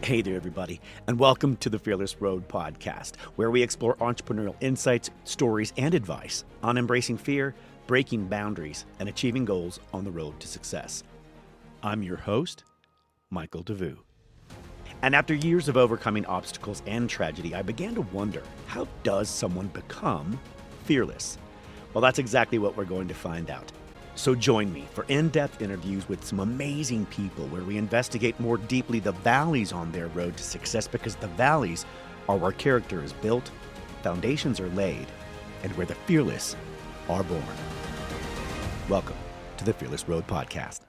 Hey there, everybody, and welcome to the Fearless Road podcast, where we explore entrepreneurial insights, stories, and advice on embracing fear, breaking boundaries, and achieving goals on the road to success. I'm your host, Michael Devous. And after years of overcoming obstacles and tragedy, I began to wonder, how does someone become fearless? Well, that's exactly what we're going to find out. So join me for in-depth interviews with some amazing people where we investigate more deeply the valleys on their road to success, because the valleys are where character is built, foundations are laid, and where the fearless are born. Welcome to the Fearless Road podcast.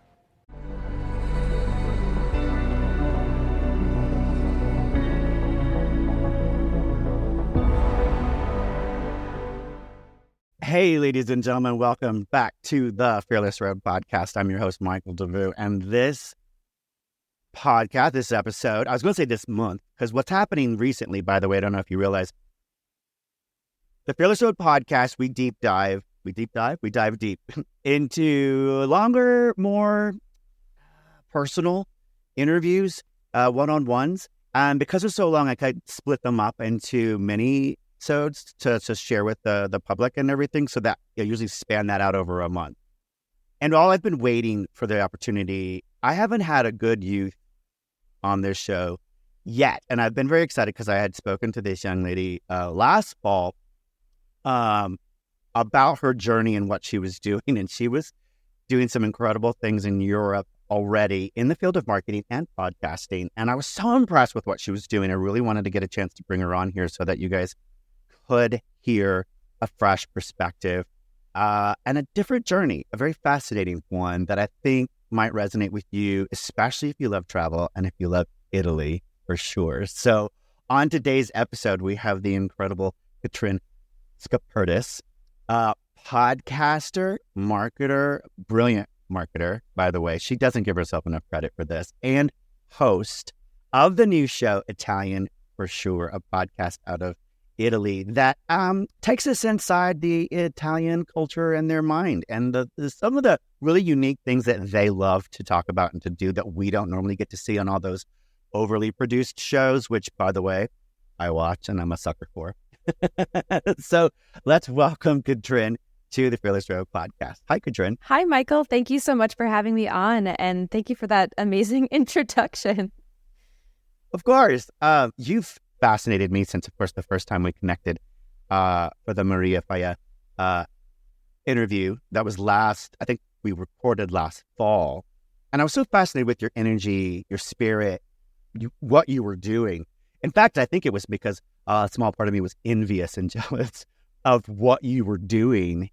Hey, ladies and gentlemen, welcome back to the Fearless Road podcast. I'm your host, Michael Devous, and this podcast, this episode, I was going to say this month, because what's happening recently, by the way, I don't know if you realize, the Fearless Road podcast, we dive deep into longer, more personal interviews, one-on-ones. And because they're so long, I could split them up into mini episodes to share with the public and everything, so that I usually span that out over a month. And all I've been waiting for the opportunity, I haven't had a good youth on this show yet. And I've been very excited because I had spoken to this young lady last fall about her journey and what she was doing. And she was doing some incredible things in Europe already in the field of marketing and podcasting. And I was so impressed with what she was doing. I really wanted to get a chance to bring her on here so that you guys could hear a fresh perspective and a different journey, a very fascinating one that I think might resonate with you, especially if you love travel and if you love Italy for sure. So on today's episode, we have the incredible Catrin Skaperdas, podcaster, marketer, brilliant marketer, by the way. She doesn't give herself enough credit for this, and host of the new show, Italian for Sure, a podcast out of Italy that takes us inside the Italian culture and their mind, and some of the really unique things that they love to talk about and to do that we don't normally get to see on all those overly produced shows, which, by the way, I watch and I'm a sucker for. So let's welcome Catrin to the Fearless Road podcast. Hi, Catrin. Hi, Michael. Thank you so much for having me on, and thank you for that amazing introduction. Of course. You've fascinated me since, of course, the first time we connected for the Maria Faya interview. That was I think we recorded last fall. And I was so fascinated with your energy, your spirit, what you were doing. In fact, I think it was because a small part of me was envious and jealous of what you were doing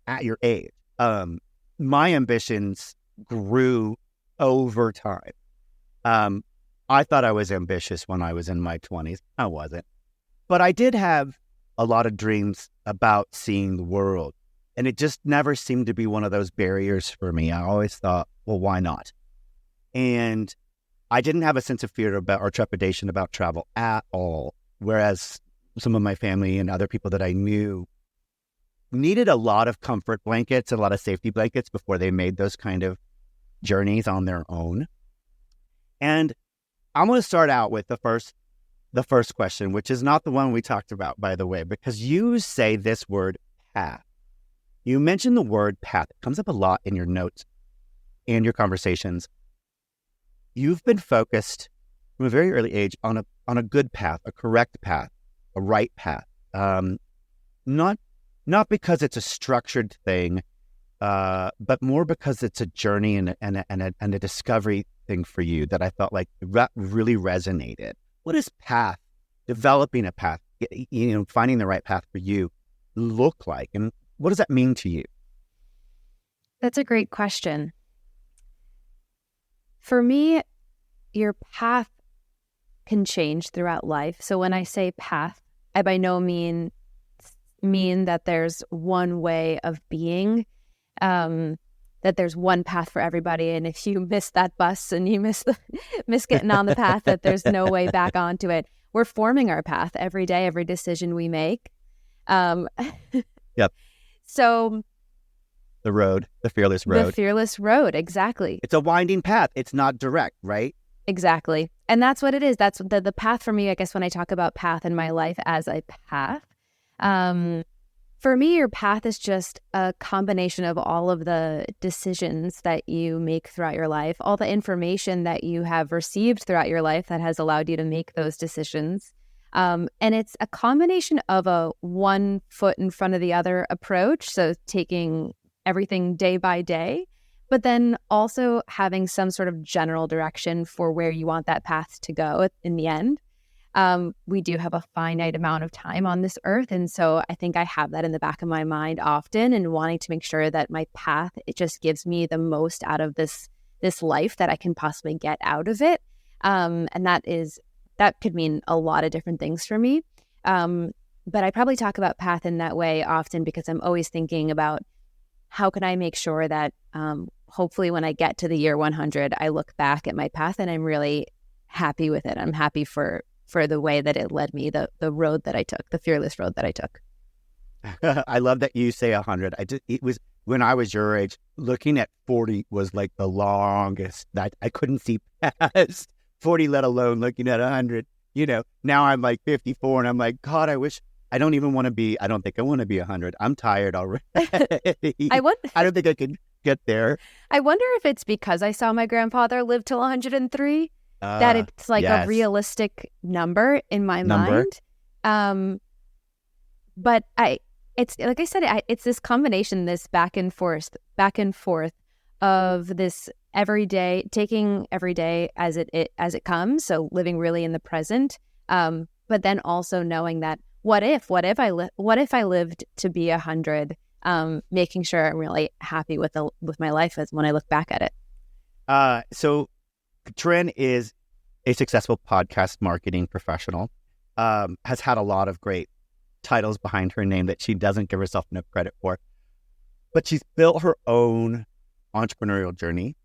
at your age. My ambitions grew over time. I thought I was ambitious when I was in my 20s. I wasn't. But I did have a lot of dreams about seeing the world. And it just never seemed to be one of those barriers for me. I always thought, well, why not? And I didn't have a sense of fear about or trepidation about travel at all. Whereas some of my family and other people that I knew needed a lot of comfort blankets and a lot of safety blankets before they made those kind of journeys on their own. And I'm going to start out with the first question, which is not the one we talked about, by the way, because you say this word path. You mentioned the word path. It comes up a lot in your notes and your conversations. You've been focused from a very early age on a good path, a correct path, a right path. Not because it's a structured thing, but more because it's a journey and a discovery thing for you that I felt like really resonated. What is path, developing a path, finding the right path for you look like? And what does that mean to you? That's a great question. For me, your path can change throughout life. So when I say path, I by no means mean that there's one way of being, that there's one path for everybody. And if you miss that bus and you miss getting on the path, that there's no way back onto it. We're forming our path every day, every decision we make. Yep. So The fearless road. The fearless road, exactly. It's a winding path. It's not direct, right? Exactly. And that's what it is. That's the path for me, I guess, when I talk about path in my life as a path. For me, your path is just a combination of all of the decisions that you make throughout your life, all the information that you have received throughout your life that has allowed you to make those decisions. And it's a combination of a one foot in front of the other approach. So taking everything day by day, but then also having some sort of general direction for where you want that path to go in the end. We do have a finite amount of time on this earth. And so I think I have that in the back of my mind often, and wanting to make sure that my path, it just gives me the most out of this life that I can possibly get out of it. And that could mean a lot of different things for me. But I probably talk about path in that way often because I'm always thinking about how can I make sure that hopefully when I get to the year 100, I look back at my path and I'm really happy with it. I'm happy for the way that it led me, the road that I took, the fearless road that I took. I love that you say 100. It was when I was your age, looking at 40 was like the longest that I couldn't see past 40, let alone looking at 100. Now I'm like 54 and I'm like, God, I don't think I want to be 100. I'm tired already. I don't think I can get there. I wonder if it's because I saw my grandfather live till 103. That it's like a realistic number in my mind. But it's like I said, it's this combination, this back and forth of this taking every day as it comes. So living really in the present. But then also knowing that what if I lived to be 100, making sure I'm really happy with my life as when I look back at it. So Catrin is a successful podcast marketing professional, has had a lot of great titles behind her name that she doesn't give herself enough credit for. But she's built her own entrepreneurial journey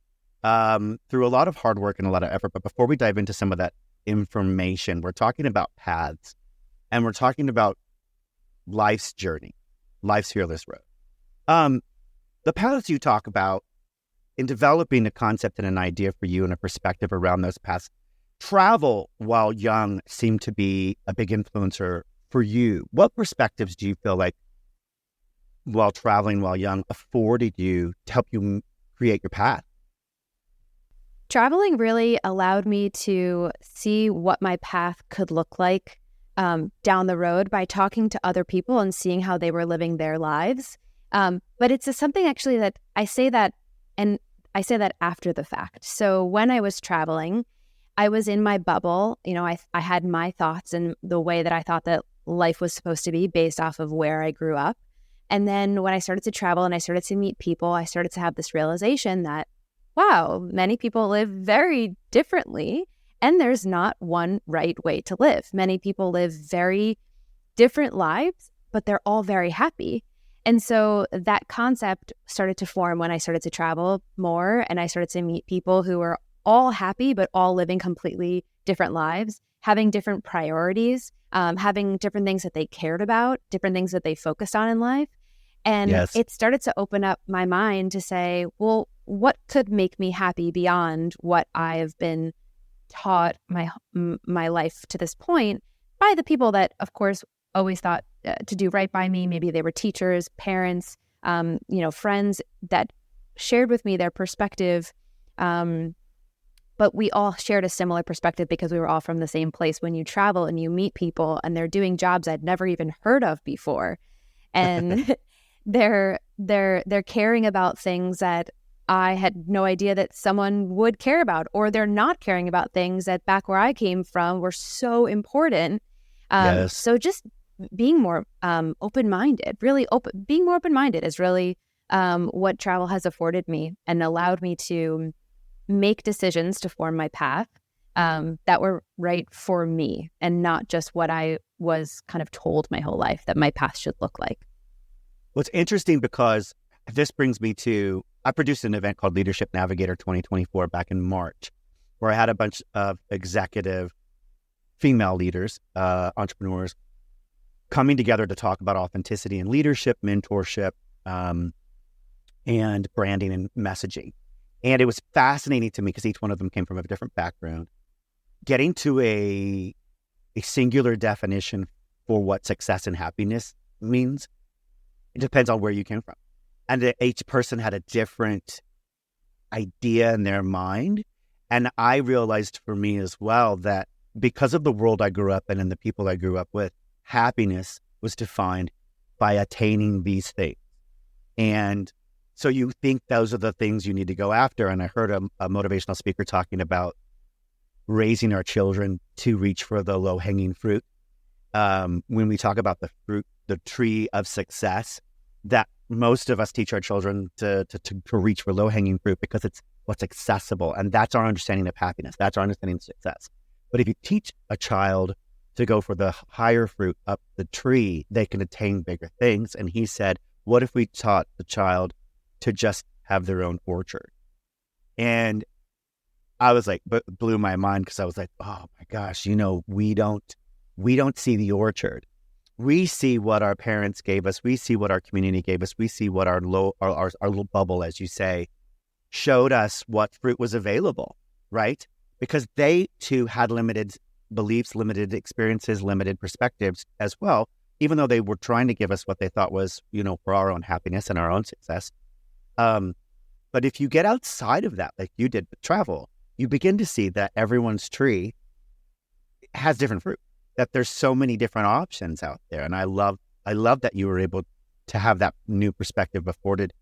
through a lot of hard work and a lot of effort. But before we dive into some of that information, we're talking about paths, and we're talking about life's journey, life's fearless road. The paths you talk about in developing a concept and an idea for you and a perspective around those paths, travel while young seemed to be a big influencer for you. What perspectives do you feel like while traveling while young afforded you to help you create your path? Traveling really allowed me to see what my path could look like down the road by talking to other people and seeing how they were living their lives. But it's something actually that I say that after the fact. So when I was traveling, I was in my bubble. I had my thoughts and the way that I thought that life was supposed to be based off of where I grew up. And then when I started to travel and I started to meet people, I started to have this realization that, wow, many people live very differently, and there's not one right way to live. Many people live very different lives, but they're all very happy. And so that concept started to form when I started to travel more, and I started to meet people who were all happy, but all living completely different lives, having different priorities, having different things that they cared about, different things that they focused on in life. And It started to open up my mind to say, well, what could make me happy beyond what I have been taught my life to this point by the people that, of course, always thought to do right by me. Maybe they were teachers, parents, friends that shared with me their perspective. But we all shared a similar perspective because we were all from the same place. When you travel and you meet people and they're doing jobs I'd never even heard of before, and they're caring about things that I had no idea that someone would care about, or they're not caring about things that back where I came from were so important. So just being more open-minded, being more open-minded is really what travel has afforded me and allowed me to make decisions to form my path that were right for me and not just what I was kind of told my whole life that my path should look like. Well, it's interesting because this brings me to, I produced an event called Leadership Navigator 2024 back in March, where I had a bunch of executive female leaders, entrepreneurs, coming together to talk about authenticity and leadership, mentorship, and branding and messaging. And it was fascinating to me because each one of them came from a different background. Getting to a singular definition for what success and happiness means, it depends on where you came from. And each person had a different idea in their mind. And I realized for me as well that because of the world I grew up in and the people I grew up with, happiness was defined by attaining these things. And so you think those are the things you need to go after. And I heard a motivational speaker talking about raising our children to reach for the low-hanging fruit. When we talk about the fruit, the tree of success, that most of us teach our children to reach for low-hanging fruit because it's what's accessible. And that's our understanding of happiness. That's our understanding of success. But if you teach a child to go for the higher fruit up the tree, they can attain bigger things. And he said, what if we taught the child to just have their own orchard? And I was like, blew my mind because I was like, oh my gosh, we don't see the orchard. We see what our parents gave us. We see what our community gave us. We see what our little bubble, as you say, showed us what fruit was available, right? Because they too had limited beliefs, limited experiences, limited perspectives as well, even though they were trying to give us what they thought was, for our own happiness and our own success. But if you get outside of that, like you did with travel, you begin to see that everyone's tree has different fruit, that there's so many different options out there. And I love that you were able to have that new perspective afforded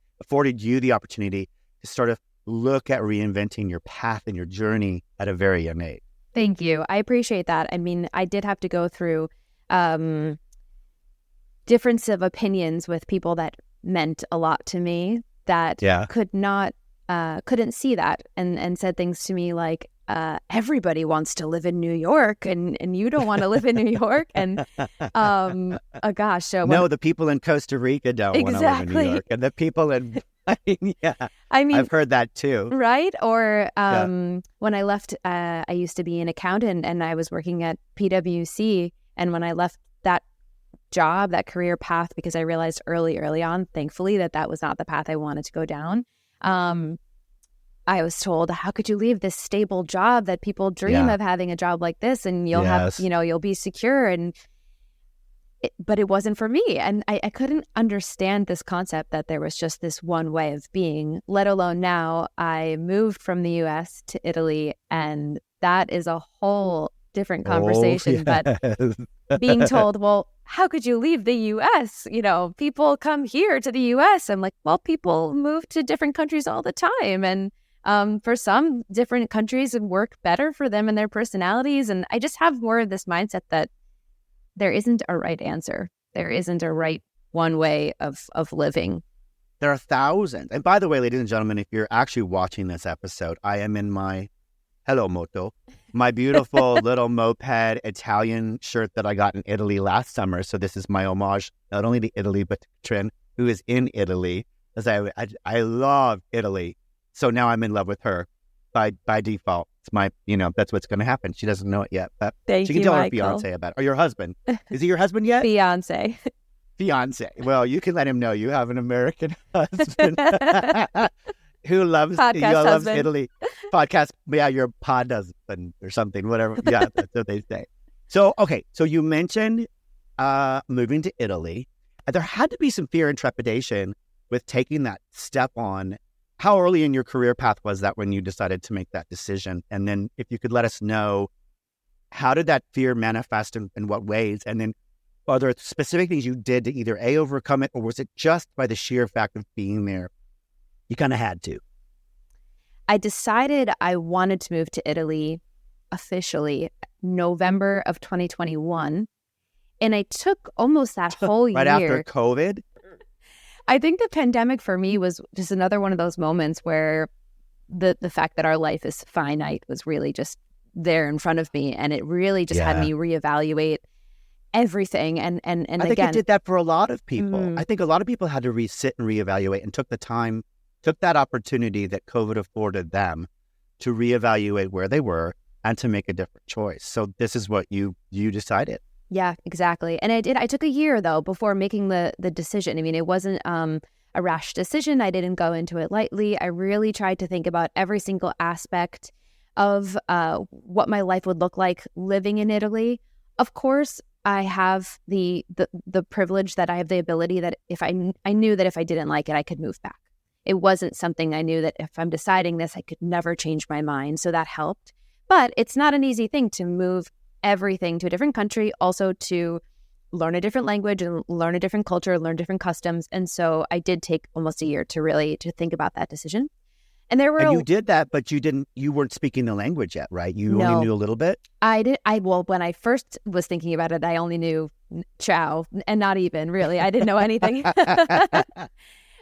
you the opportunity to sort of look at reinventing your path and your journey at a very young age. Thank you. I appreciate that. I mean, I did have to go through difference of opinions with people that meant a lot to me that couldn't see that and said things to me like, everybody wants to live in New York and you don't want to live in New York. And gosh. So the people in Costa Rica don't want to live in New York. And the people in I've heard that too. Right? Or when I left, I used to be an accountant and I was working at PwC. And when I left that job, that career path, because I realized early on, thankfully, that was not the path I wanted to go down. I was told, how could you leave this stable job that people dream of having a job like this and you'll have, you'll be secure. But it wasn't for me. And I couldn't understand this concept that there was just this one way of being, let alone now I moved from the US to Italy. And that is a whole different conversation. But being told, well, how could you leave the US? People come here to the US. I'm like, well, people move to different countries all the time. And for some different countries work better for them and their personalities. And I just have more of this mindset that there isn't a right answer. There isn't a right one way of living. There are thousands. And by the way, ladies and gentlemen, if you're actually watching this episode, I am in my Hello Moto, my beautiful little moped Italian shirt that I got in Italy last summer. So this is my homage, not only to Italy, but to Catrin, who is in Italy, as I love Italy. So now I'm in love with her by default. It's my, that's what's going to happen. She doesn't know it yet, but she can tell her fiance about it. Or your husband. Is he your husband yet? Fiance. Well, you can let him know you have an American husband who loves Italy. Podcast. Yeah, your pod husband or something, whatever. Yeah, that's what they say. So, okay. So you mentioned moving to Italy. There had to be some fear and trepidation with taking that step on. How early in your career path was that when you decided to make that decision? And then if you could let us know, how did that fear manifest in what ways? And then are there specific things you did to either overcome it, or was it just by the sheer fact of being there? You kind of had to. I decided I wanted to move to Italy officially November of 2021. And I took almost that whole right year. After COVID? I think the pandemic for me was just another one of those moments where the fact that our life is finite was really just there in front of me. And it really just had me reevaluate everything. And I think it did that for a lot of people. I think a lot of people had to sit and reevaluate and took that opportunity that COVID afforded them to reevaluate where they were and to make a different choice. So this is what you decided. Yeah, exactly. And I took a year though before making the decision. I mean, it wasn't a rash decision. I didn't go into it lightly. I really tried to think about every single aspect of what my life would look like living in Italy. Of course, I have the privilege that I have the ability that if I knew that if I didn't like it, I could move back. It wasn't something I knew that if I'm deciding this, I could never change my mind. So that helped. But it's not an easy thing to move everything to a different country, also to learn a different language and learn a different culture, learn different customs. And so I did take almost a year to think about that decision. And you did that, but you weren't speaking the language yet, right? You only knew a little bit? Well, when I first was thinking about it, I only knew ciao, and not even really. I didn't know anything.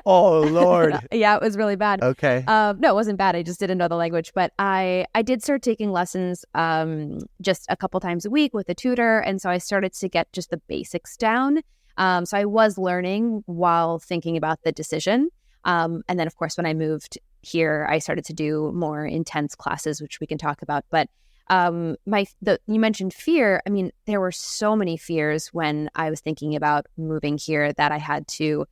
Oh, Lord. Yeah, it was really bad. Okay. No, it wasn't bad. I just didn't know the language. But I did start taking lessons just a couple times a week with a tutor. And so I started to get just the basics down. So I was learning while thinking about the decision. And then, of course, when I moved here, I started to do more intense classes, which we can talk about. But you mentioned fear. I mean, there were so many fears when I was thinking about moving here that I had to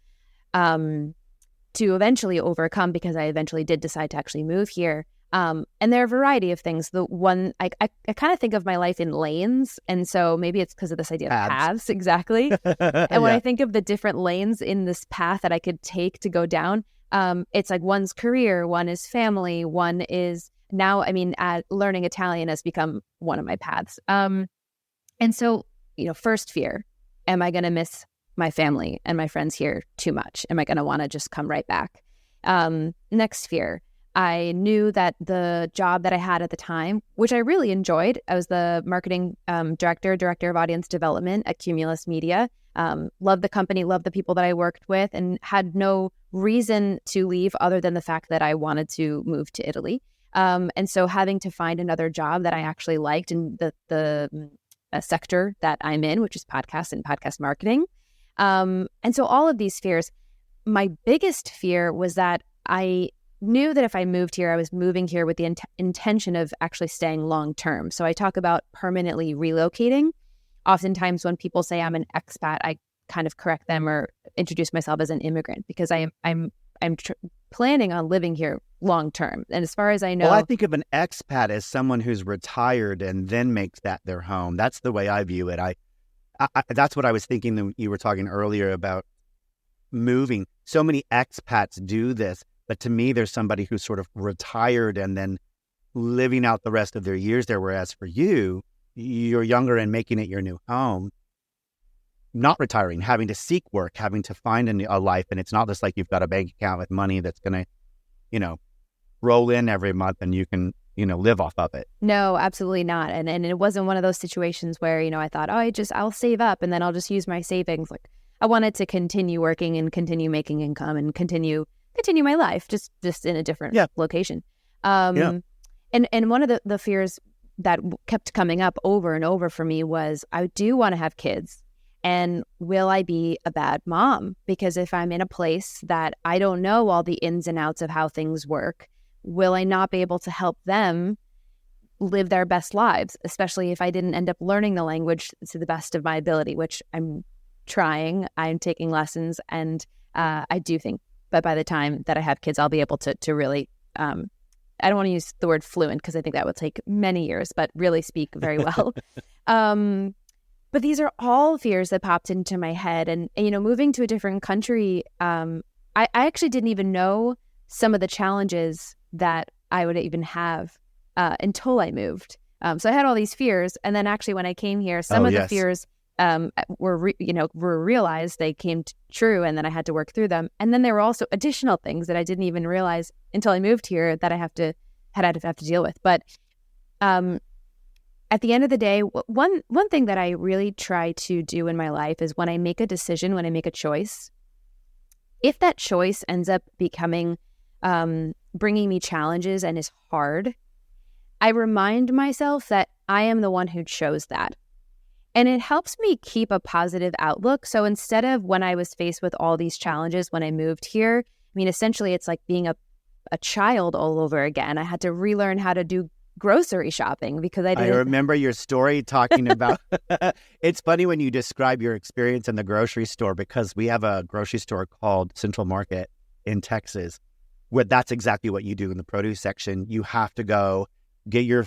eventually overcome, because I eventually did decide to actually move here. And there are a variety of things. The one, I kind of think of my life in lanes. And so maybe it's because of this idea of paths. Exactly. And when I think of the different lanes in this path that I could take to go down, it's like one's career, one is family, one is now, learning Italian has become one of my paths. And so, first fear, am I going to miss my family and my friends here too much? Am I going to want to just come right back? Next fear, I knew that the job that I had at the time, which I really enjoyed, I was the marketing director of audience development at Cumulus Media. Loved the company, loved the people that I worked with, and had no reason to leave other than the fact that I wanted to move to Italy. And so having to find another job that I actually liked in the sector that I'm in, which is podcasts and podcast marketing. And so all of these fears, my biggest fear was that I knew that if I moved here, I was moving here with the intention of actually staying long term. So I talk about permanently relocating. Oftentimes when people say I'm an expat, I kind of correct them or introduce myself as an immigrant, because I'm planning on living here long term. And as far as I know, well, I think of an expat as someone who's retired and then makes that their home. That's the way I view it. I that's what I was thinking when you were talking earlier about moving. So many expats do this, but to me, there's somebody who's sort of retired and then living out the rest of their years there. Whereas for you, you're younger and making it your new home, not retiring, having to seek work, having to find a life. And it's not just like you've got a bank account with money that's going to, roll in every month and you can, live off of it. No, absolutely not. And it wasn't one of those situations where, I thought, I'll save up and then I'll just use my savings. Like, I wanted to continue working and continue making income and continue my life just in a different location. And one of the fears that kept coming up over and over for me was, I do want to have kids. And will I be a bad mom? Because if I'm in a place that I don't know all the ins and outs of how things work, will I not be able to help them live their best lives, especially if I didn't end up learning the language to the best of my ability, which I'm trying. I'm taking lessons, and I do think that by the time that I have kids, I'll be able to really, I don't want to use the word fluent because I think that would take many years, but really speak very well. But these are all fears that popped into my head. And moving to a different country, I actually didn't even know some of the challenges that I would even have until I moved. So I had all these fears. And then actually when I came here, some of the fears were realized, they came true, and then I had to work through them. And then there were also additional things that I didn't even realize until I moved here that I had to deal with. But at the end of the day, one thing that I really try to do in my life is when I make a decision, when I make a choice, if that choice ends up becoming bringing me challenges and is hard, I remind myself that I am the one who chose that. And it helps me keep a positive outlook. So instead of when I was faced with all these challenges when I moved here, essentially it's like being a child all over again. I had to relearn how to do grocery shopping because I remember your story talking about it's funny when you describe your experience in the grocery store, because we have a grocery store called Central Market in Texas, where that's exactly what you do in the produce section. You have to go get your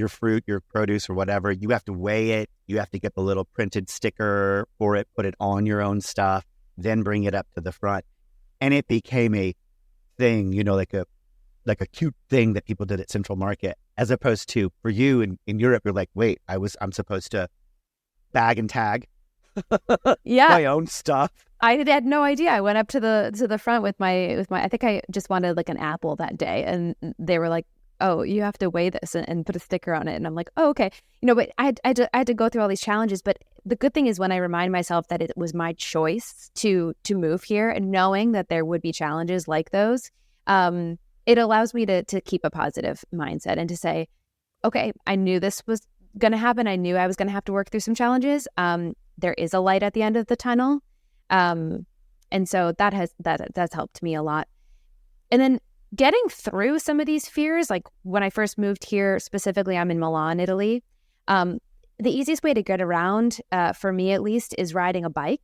fruit, your produce or whatever. You have to weigh it. You have to get the little printed sticker for it, put it on your own stuff, then bring it up to the front. And it became a thing, like a cute thing that people did at Central Market, as opposed to for you in Europe, you're like, wait, I'm supposed to bag and tag my own stuff. I had no idea. I went up to the front with my I think I just wanted like an apple that day, and they were like, oh, you have to weigh this and put a sticker on it. And I'm like, oh, okay. But I had to go through all these challenges. But the good thing is when I remind myself that it was my choice to move here, and knowing that there would be challenges like those, it allows me to keep a positive mindset and to say, okay, I knew this was going to happen. I knew I was going to have to work through some challenges. There is a light at the end of the tunnel. And so that's helped me a lot. And then getting through some of these fears, like when I first moved here, specifically, I'm in Milan, Italy. The easiest way to get around, for me at least, is riding a bike.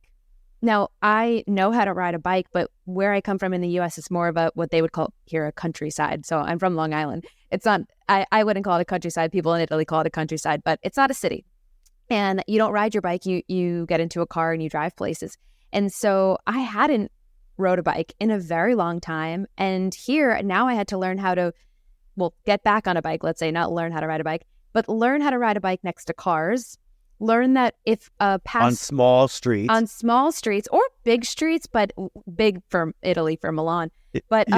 Now, I know how to ride a bike, but where I come from in the U.S., it's more of what they would call here a countryside. So I'm from Long Island. It's not, I wouldn't call it a countryside. People in Italy call it a countryside, but it's not a city. And you don't ride your bike, you get into a car and you drive places. And so I hadn't rode a bike in a very long time. And here, now I had to learn how to, get back on a bike, let's say, not learn how to ride a bike, but learn how to ride a bike next to cars. Learn that if on small streets or big streets, but big for Italy, for Milan. But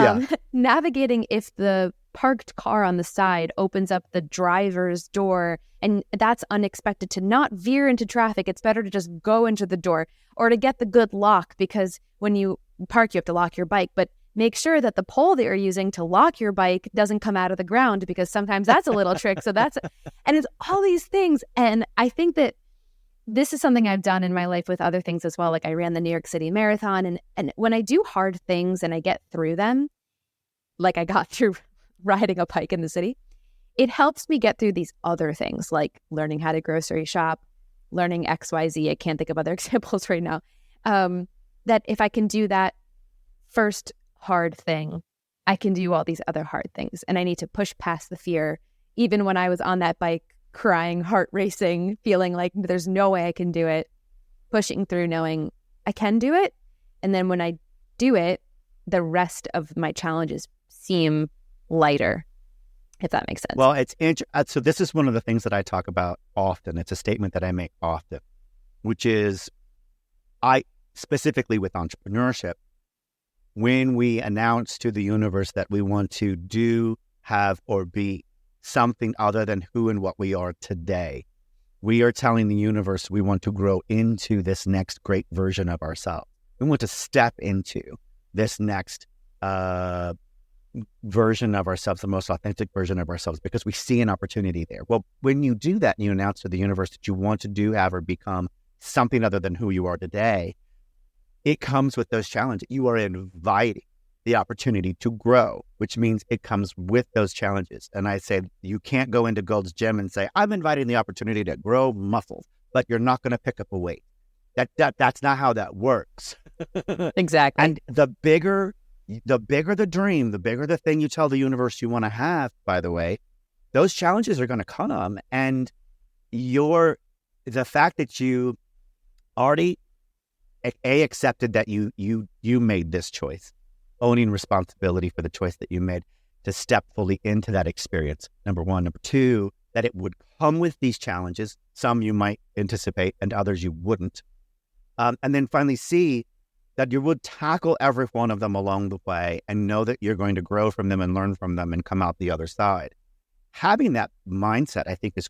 navigating if the parked car on the side opens up the driver's door and that's unexpected, to not veer into traffic. It's better to just go into the door, or to get the good lock, because when you park, you have to lock your bike. But make sure that the pole that you're using to lock your bike doesn't come out of the ground, because sometimes that's a little trick. So and it's all these things. And I think that this is something I've done in my life with other things as well. Like I ran the New York City Marathon. And when I do hard things and I get through them, like I got through riding a bike in the city, it helps me get through these other things, like learning how to grocery shop, learning XYZ. I can't think of other examples right now. That if I can do that first hard thing, I can do all these other hard things. And I need to push past the fear. Even when I was on that bike, crying, heart racing, feeling like there's no way I can do it, pushing through, knowing I can do it. And then when I do it, the rest of my challenges seem lighter, if that makes sense. Well, so this is one of the things that I talk about often. It's a statement that I make often, which is specifically with entrepreneurship, when we announce to the universe that we want to do, have, or be something other than who and what we are today, we are telling the universe we want to grow into this next great version of ourselves. We want to step into this next version of ourselves, the most authentic version of ourselves, because we see an opportunity there. Well, when you do that and you announce to the universe that you want to do, have, or become something other than who you are today, it comes with those challenges. You are inviting the opportunity to grow, which means it comes with those challenges. And I say, you can't go into Gold's Gym and say, I'm inviting the opportunity to grow muscles, but you're not going to pick up a weight. That's not how that works. Exactly. And the bigger the dream, the bigger the thing you tell the universe you want to have, by the way, those challenges are going to come. And the fact that you already accepted that you made this choice, owning responsibility for the choice that you made to step fully into that experience, number one. Number two, that it would come with these challenges. Some you might anticipate and others you wouldn't. And then finally see that you would tackle every one of them along the way and know that you're going to grow from them and learn from them and come out the other side. Having that mindset, I think, is,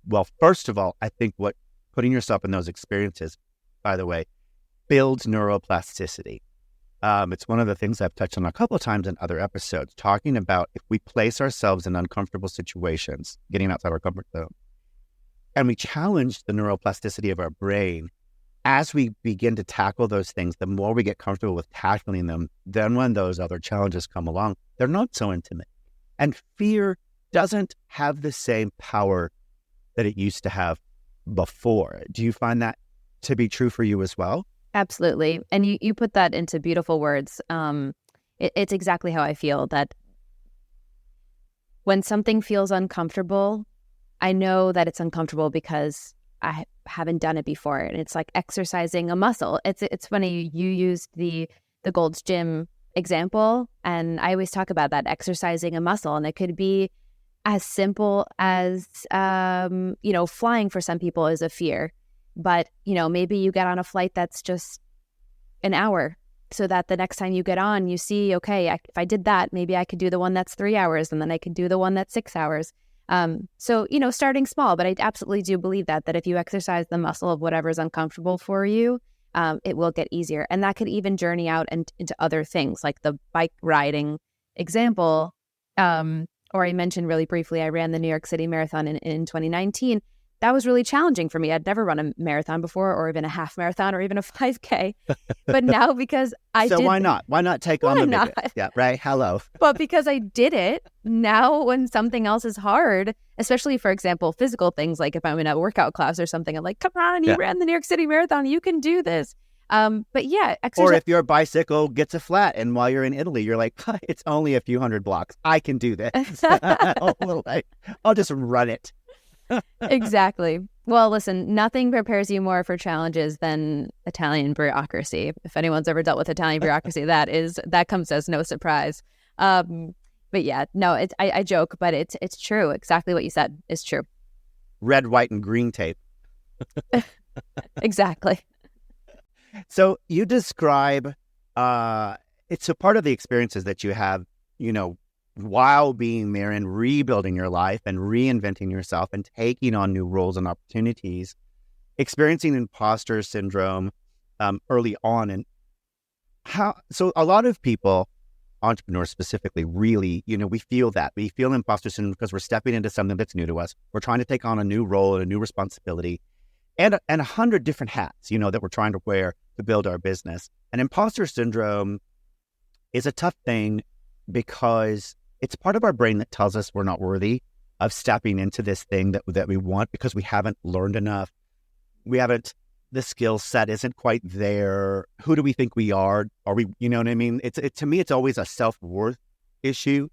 well, first of all, I think what putting yourself in those experiences, by the way, builds neuroplasticity. It's one of the things I've touched on a couple of times in other episodes, talking about if we place ourselves in uncomfortable situations, getting outside our comfort zone, and we challenge the neuroplasticity of our brain, as we begin to tackle those things, the more we get comfortable with tackling them, then when those other challenges come along, they're not so intimate. And fear doesn't have the same power that it used to have before. Do you find that to be true for you as well? Absolutely. And you put that into beautiful words. It's exactly how I feel, that when something feels uncomfortable, I know that it's uncomfortable because I haven't done it before. And it's like exercising a muscle. It's funny, you used the Gold's Gym example, and I always talk about that, exercising a muscle. And it could be as simple as, flying for some people is a fear. But, maybe you get on a flight that's just an hour, so that the next time you get on, you see, okay, if I did that, maybe I could do the one that's 3 hours, and then I could do the one that's 6 hours. So, starting small, but I absolutely do believe that if you exercise the muscle of whatever's uncomfortable for you, it will get easier. And that could even journey out into other things, like the bike riding example. Or I mentioned really briefly, I ran the New York City Marathon in 2019. That was really challenging for me. I'd never run a marathon before, or even a half marathon, or even a 5K. But now, because so why not? Why not take on the biggest? Yeah, right. Hello. But because I did it, now when something else is hard, especially, for example, physical things, like if I'm in a workout class or something, I'm like, come on, you ran the New York City Marathon, you can do this. But yeah, exercise. Or if your bicycle gets a flat and while you're in Italy, you're like, it's only a few hundred blocks, I can do this. I'll just run it. Exactly. Well, listen, nothing prepares you more for challenges than Italian bureaucracy. If anyone's ever dealt with Italian bureaucracy, that comes as no surprise. But yeah, no, I joke, but it's true. Exactly what you said is true. Red, white, and green tape. Exactly. So you describe it's a part of the experiences that you have, while being there and rebuilding your life and reinventing yourself and taking on new roles and opportunities, experiencing imposter syndrome early on. And so a lot of people, entrepreneurs specifically, really, we feel imposter syndrome because we're stepping into something that's new to us. We're trying to take on a new role and a new responsibility and 100 different hats, that we're trying to wear to build our business. And imposter syndrome is a tough thing because it's part of our brain that tells us we're not worthy of stepping into this thing that we want because we haven't learned enough. The skill set isn't quite there. Who do we think we are? Are we, you know what I mean? To me, it's always a self-worth issue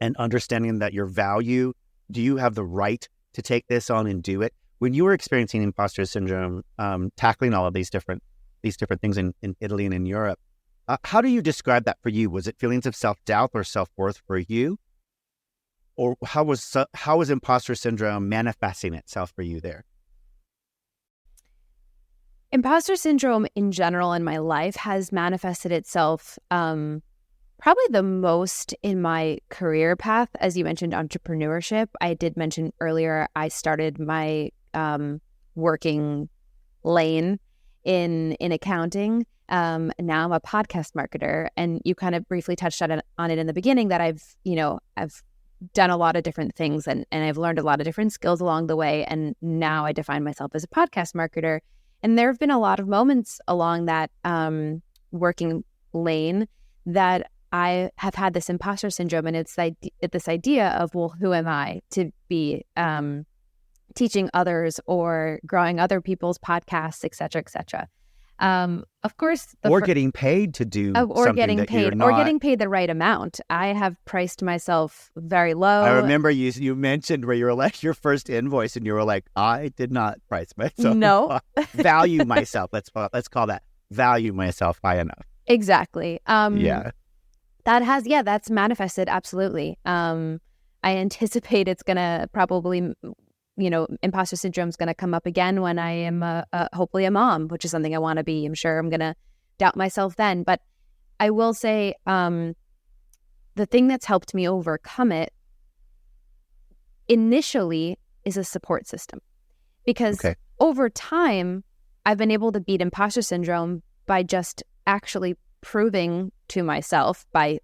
and understanding that your value, do you have the right to take this on and do it? When you were experiencing imposter syndrome, tackling all of these different things in Italy and in Europe, how do you describe that for you? Was it feelings of self-doubt or self-worth for you? Or how was imposter syndrome manifesting itself for you there? Imposter syndrome in general in my life has manifested itself probably the most in my career path. As you mentioned, entrepreneurship. I did mention earlier, I started my working lane in accounting. Now I'm a podcast marketer, and you kind of briefly touched on it in the beginning that I've done a lot of different things and I've learned a lot of different skills along the way. And now I define myself as a podcast marketer. And there have been a lot of moments along that working lane that I have had this imposter syndrome. And it's this idea of, well, who am I to be teaching others or growing other people's podcasts, et cetera, et cetera. Of course, getting paid to do or getting paid the right amount. I have priced myself very low. I remember you mentioned where you were like your first invoice, and you were like, I did not price myself. No, value myself. Let's call that value myself high enough. Exactly. That's manifested absolutely. I anticipate it's gonna probably. Imposter syndrome is going to come up again when I am hopefully a mom, which is something I want to be. I'm sure I'm going to doubt myself then. But I will say the thing that's helped me overcome it initially is a support system. Because over time, I've been able to beat imposter syndrome by just actually proving to myself by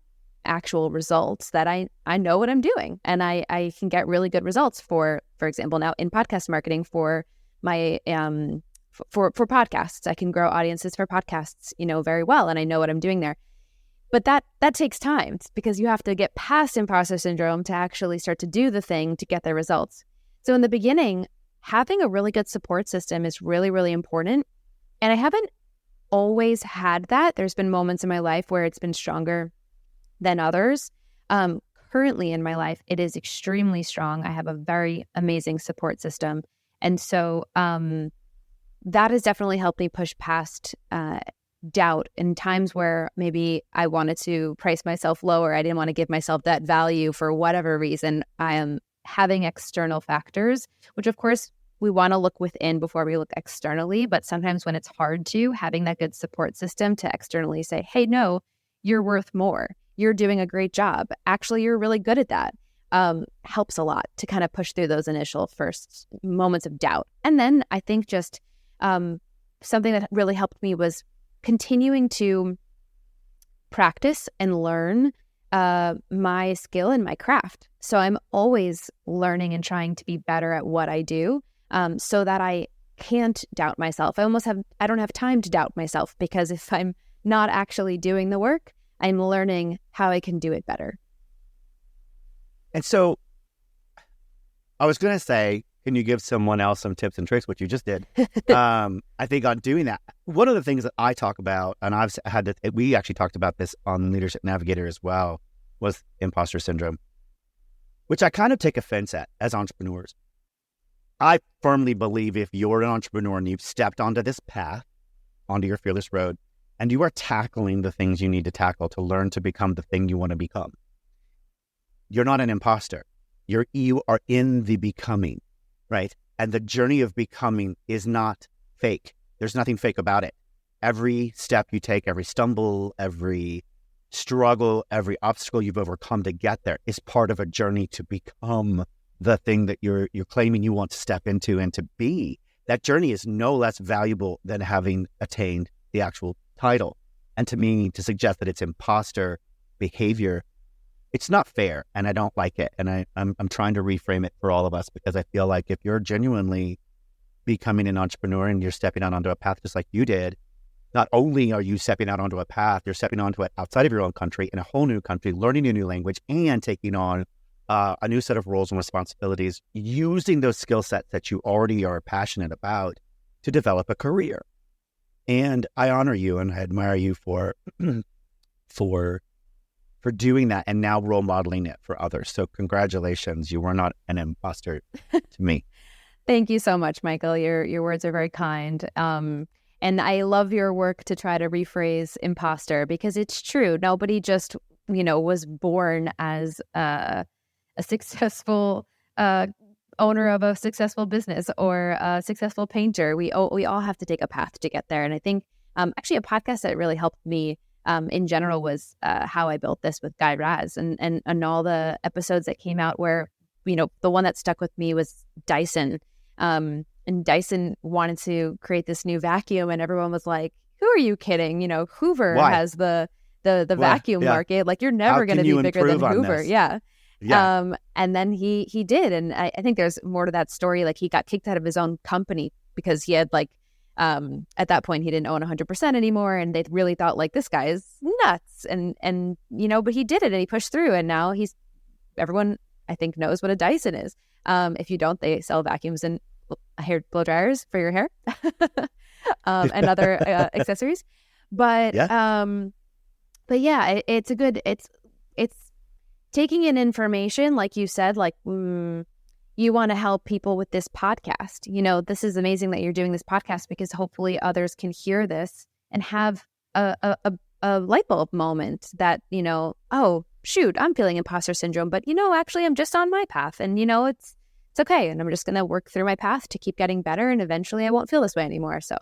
actual results that I know what I'm doing, and I can get really good results for example, now in podcast marketing for my for podcasts. I can grow audiences for podcasts, very well, and I know what I'm doing there. But that takes time because you have to get past imposter syndrome to actually start to do the thing to get the results. So in the beginning, having a really good support system is really, really important. And I haven't always had that. There's been moments in my life where it's been stronger than others. Currently in my life, it is extremely strong. I have a very amazing support system. And so that has definitely helped me push past doubt in times where maybe I wanted to price myself lower. I didn't want to give myself that value for whatever reason. I am having external factors, which of course we want to look within before we look externally. But sometimes when it's hard to, having that good support system to externally say, hey, no, you're worth more. You're doing a great job. Actually, you're really good at that. Helps a lot to kind of push through those initial first moments of doubt. And then I think just something that really helped me was continuing to practice and learn my skill and my craft. So I'm always learning and trying to be better at what I do, so that I can't doubt myself. I don't have time to doubt myself, because if I'm not actually doing the work, I'm learning how I can do it better. And so I was going to say, can you give someone else some tips and tricks, which you just did? I think on doing that, one of the things that I talk about, and we actually talked about this on Leadership Navigator as well, was imposter syndrome, which I kind of take offense at as entrepreneurs. I firmly believe if you're an entrepreneur and you've stepped onto this path, onto your fearless road, and you are tackling the things you need to tackle to learn to become the thing you want to become, you're not an imposter. You are in the becoming, right? And the journey of becoming is not fake. There's nothing fake about it. Every step you take, every stumble, every struggle, every obstacle you've overcome to get there is part of a journey to become the thing that you're claiming you want to step into and to be. That journey is no less valuable than having attained the actual title. And to me, to suggest that it's imposter behavior, it's not fair, and I don't like it. And I'm trying to reframe it for all of us, because I feel like if you're genuinely becoming an entrepreneur and you're stepping out onto a path just like you did, not only are you stepping out onto a path, you're stepping onto it outside of your own country, in a whole new country, learning a new language, and taking on a new set of roles and responsibilities, using those skill sets that you already are passionate about to develop a career. And I honor you and I admire you for doing that and now role modeling it for others. So congratulations. You were not an imposter to me. Thank you so much, Michael. Your words are very kind. And I love your work to try to rephrase imposter, because it's true. Nobody just, was born as a successful owner of a successful business or a successful painter. We all have to take a path to get there. And I think actually a podcast that really helped me in general was How I Built This with Guy Raz, and all the episodes that came out where, the one that stuck with me was Dyson. And Dyson wanted to create this new vacuum, and everyone was like, who are you kidding? Hoover Why? has the vacuum market. Like, you're never going to be bigger than Hoover. Yeah. And then he did. And I think there's more to that story. Like, he got kicked out of his own company because he had at that point he didn't own 100% anymore. And they really thought like, this guy is nuts. And but he did it and he pushed through. And now everyone I think knows what a Dyson is. If you don't, they sell vacuums and hair blow dryers for your hair and other accessories. But yeah, it's taking in information, like you said, like you want to help people with this podcast. This is amazing that you're doing this podcast, because hopefully others can hear this and have a light bulb moment that, oh, shoot, I'm feeling imposter syndrome, but actually I'm just on my path, and it's okay, and I'm just going to work through my path to keep getting better, and eventually I won't feel this way anymore. So,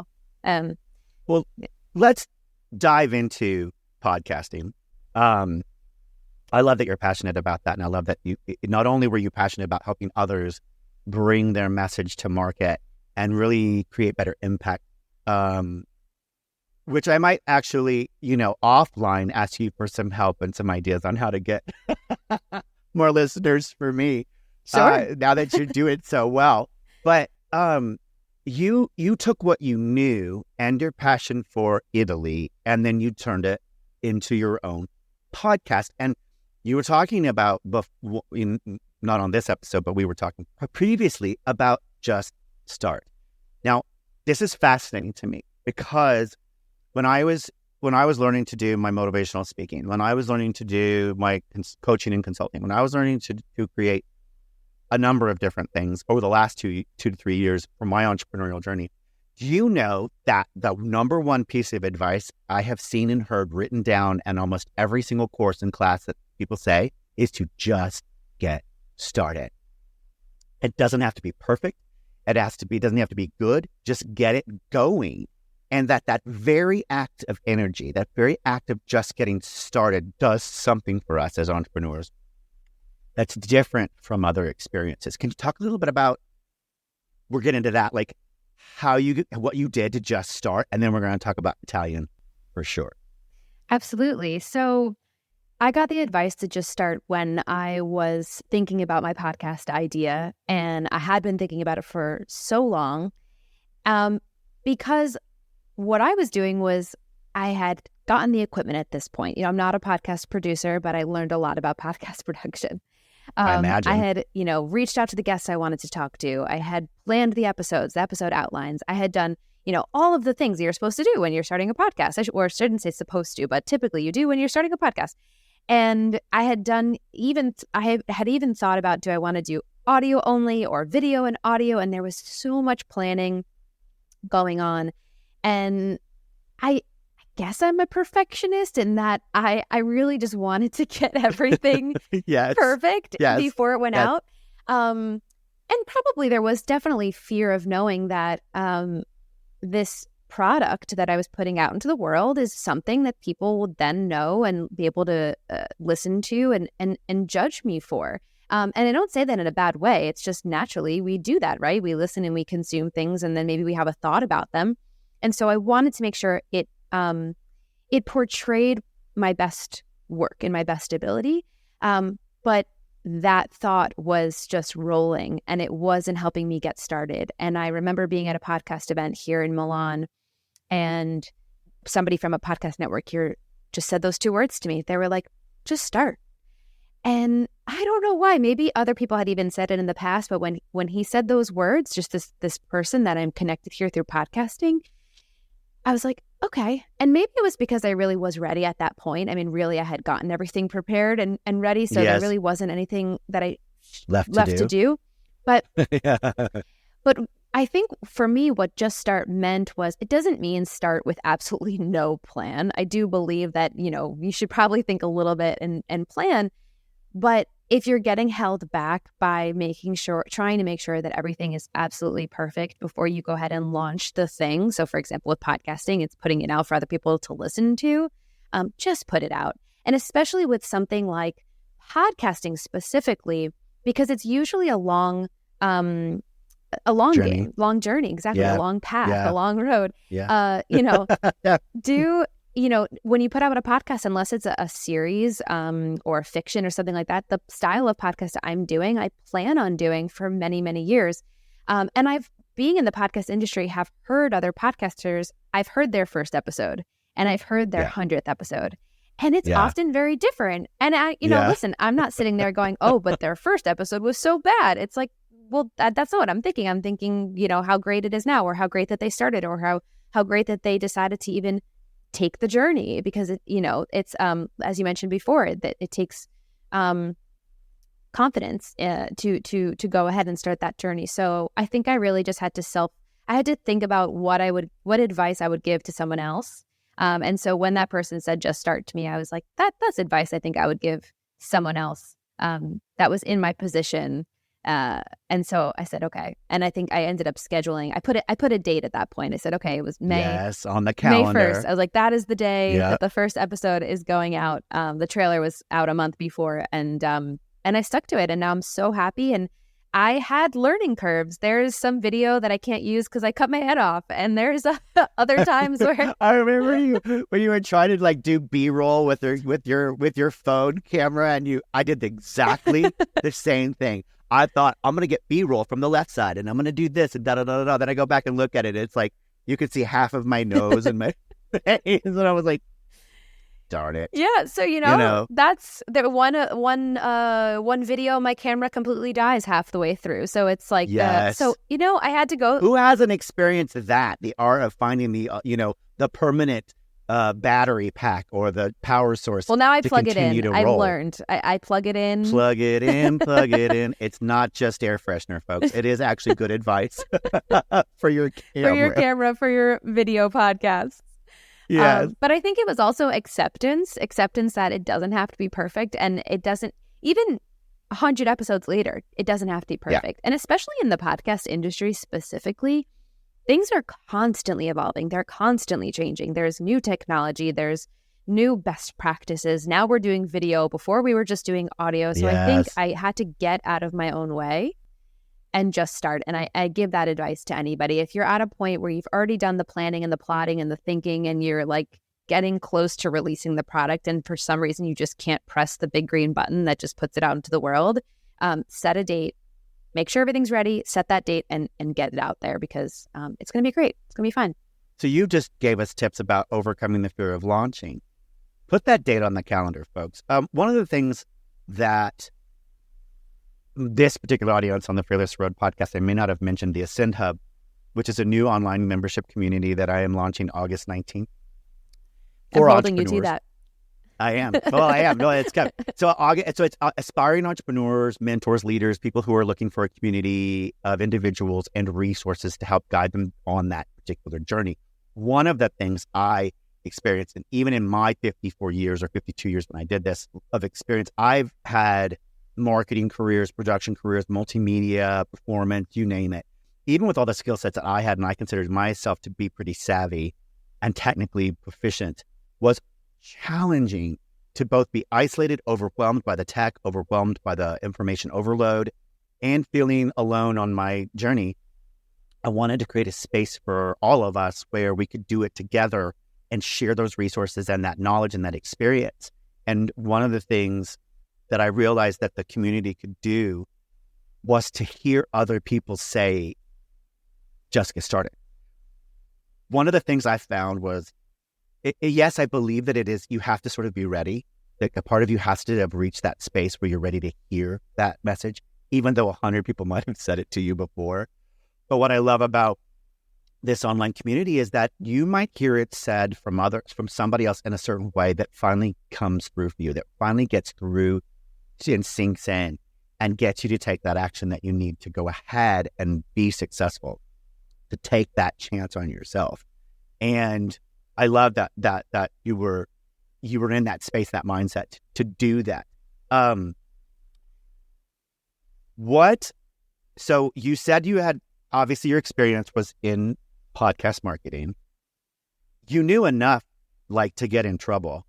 well, let's dive into podcasting. I love that you're passionate about that, and I love that you not only were you passionate about helping others bring their message to market and really create better impact, which I might actually, offline ask you for some help and some ideas on how to get more listeners for me. Sure. Now that you do it so well. But you took what you knew and your passion for Italy, and then you turned it into your own podcast. And you were talking about, not on this episode, but we were talking previously about Just Start. Now, this is fascinating to me because when I was learning to do my motivational speaking, when I was learning to do my coaching and consulting, when I was learning to create a number of different things over the last 2 to 3 years for my entrepreneurial journey, do you know that the number one piece of advice I have seen and heard written down in almost every single course and class that people say is to just get started. It doesn't have to be perfect. Doesn't have to be good. Just get it going. And that very act of energy, that very act of just getting started does something for us as entrepreneurs that's different from other experiences. Can you talk a little bit about, we'll get into that, like what you did to just start, and then we're going to talk about Italian for sure. Absolutely. So I got the advice to just start when I was thinking about my podcast idea, and I had been thinking about it for so long, because what I was doing was I had gotten the equipment at this point. I'm not a podcast producer, but I learned a lot about podcast production. I imagine. I had, reached out to the guests I wanted to talk to. I had planned the episodes, the episode outlines. I had done, all of the things you're supposed to do when you're starting a podcast. Or I shouldn't say supposed to, but typically you do when you're starting a podcast. And I had even thought about, do I want to do audio only or video and audio? And there was so much planning going on. And I guess I'm a perfectionist in that I really just wanted to get everything perfect before it went out. And probably there was definitely fear of knowing that this product that I was putting out into the world is something that people would then know and be able to listen to and judge me for. And I don't say that in a bad way. It's just naturally we do that, right? We listen and we consume things, and then maybe we have a thought about them. And so I wanted to make sure it portrayed my best work and my best ability. But that thought was just rolling, and it wasn't helping me get started. And I remember being at a podcast event here in Milan, and somebody from a podcast network here just said those two words to me. They were like, just start. And I don't know why. Maybe other people had even said it in the past, but when he said those words, just this person that I'm connected here through podcasting, I was like, okay. And maybe it was because I really was ready at that point. I mean, really, I had gotten everything prepared and ready. So there really wasn't anything that I left to do. But, but I think for me, what just start meant was, it doesn't mean start with absolutely no plan. I do believe that, you should probably think a little bit and plan. But if you're getting held back by trying to make sure that everything is absolutely perfect before you go ahead and launch the thing. So for example, with podcasting, it's putting it out for other people to listen to. Just put it out. And especially with something like podcasting specifically, because it's usually a long journey. Long journey, exactly. A long path, a long road. When you put out a podcast, unless it's a series or a fiction or something like that, the style of podcast I'm doing, I plan on doing for many, many years. And being in the podcast industry, have heard other podcasters, I've heard their first episode and I've heard their 100th episode. And it's often very different. And listen, I'm not sitting there going, oh, but their first episode was so bad. It's like, well, that's not what I'm thinking. I'm thinking, how great it is now, or how great that they started, or how great that they decided to even take the journey, because it's as you mentioned before, that it takes confidence to go ahead and start that journey. So I think I really just had to think about what advice I would give to someone else. And so when that person said just start to me, I was like, that's advice I think I would give someone else that was in my position. And so I said, okay. And I think I ended up scheduling. I put a date at that point. I said, okay, it was May. Yes, on the calendar. May 1st. I was like, that is the day that the first episode is going out. The trailer was out a month before, and I stuck to it. And now I'm so happy. And I had learning curves. There's some video that I can't use because I cut my head off, and there's other times where I remember when you were trying to do B-roll with your phone camera, and I did exactly the same thing. I thought, I'm going to get B-roll from the left side, and I'm going to do this, and da-da-da-da-da. Then I go back and look at it. It's like, you could see half of my nose and my face. And I was like, darn it. Yeah. So, that's the one video, my camera completely dies half the way through. So it's like, I had to go. Who hasn't experienced that? The art of finding the permanent battery pack or the power source. Well, now I to plug it continue in. to I've roll. learned. I plug it in. Plug it in, plug it in. It's not just air freshener, folks. It is actually good advice for your camera. For your camera, for your video podcasts. Yes. But I think it was also acceptance that it doesn't have to be perfect, and it doesn't, even 100 episodes later, it doesn't have to be perfect. And especially in the podcast industry specifically, things are constantly evolving. They're constantly changing. There's new technology. There's new best practices. Now we're doing video. Before we were just doing audio. So I think I had to get out of my own way and just start. And I give that advice to anybody. If you're at a point where you've already done the planning and the plotting and the thinking, and you're like getting close to releasing the product, and for some reason you just can't press the big green button that just puts it out into the world, set a date. Make sure everything's ready, set that date, and get it out there, because it's going to be great. It's going to be fun. So you just gave us tips about overcoming the fear of launching. Put that date on the calendar, folks. One of the things that this particular audience on the Fearless Road podcast, I may not have mentioned the Ascend Hub, which is a new online membership community that I am launching August 19th. I'm holding you to that. I am. Well, I am. No, it's good. So it's aspiring entrepreneurs, mentors, leaders, people who are looking for a community of individuals and resources to help guide them on that particular journey. One of the things I experienced, and even in my 54 years or 52 years when I did this of experience, I've had marketing careers, production careers, multimedia, performance, you name it. Even with all the skill sets that I had, and I considered myself to be pretty savvy and technically proficient, was challenging to both be isolated, overwhelmed by the tech, overwhelmed by the information overload, and feeling alone on my journey. I wanted to create a space for all of us where we could do it together and share those resources and that knowledge and that experience. And one of the things that I realized that the community could do was to hear other people say, just get started. One of the things I found was, yes, I believe that it is, you have to sort of be ready. Like a part of you has to have reached that space where you're ready to hear that message, even though 100 people might have said it to you before. But what I love about this online community is that you might hear it said from somebody else in a certain way that finally comes through for you, that finally gets through and sinks in and gets you to take that action that you need to go ahead and be successful, to take that chance on yourself. And I love that you were in that space, that mindset to do that. So you said you had, obviously your experience was in podcast marketing. You knew enough like to get in trouble,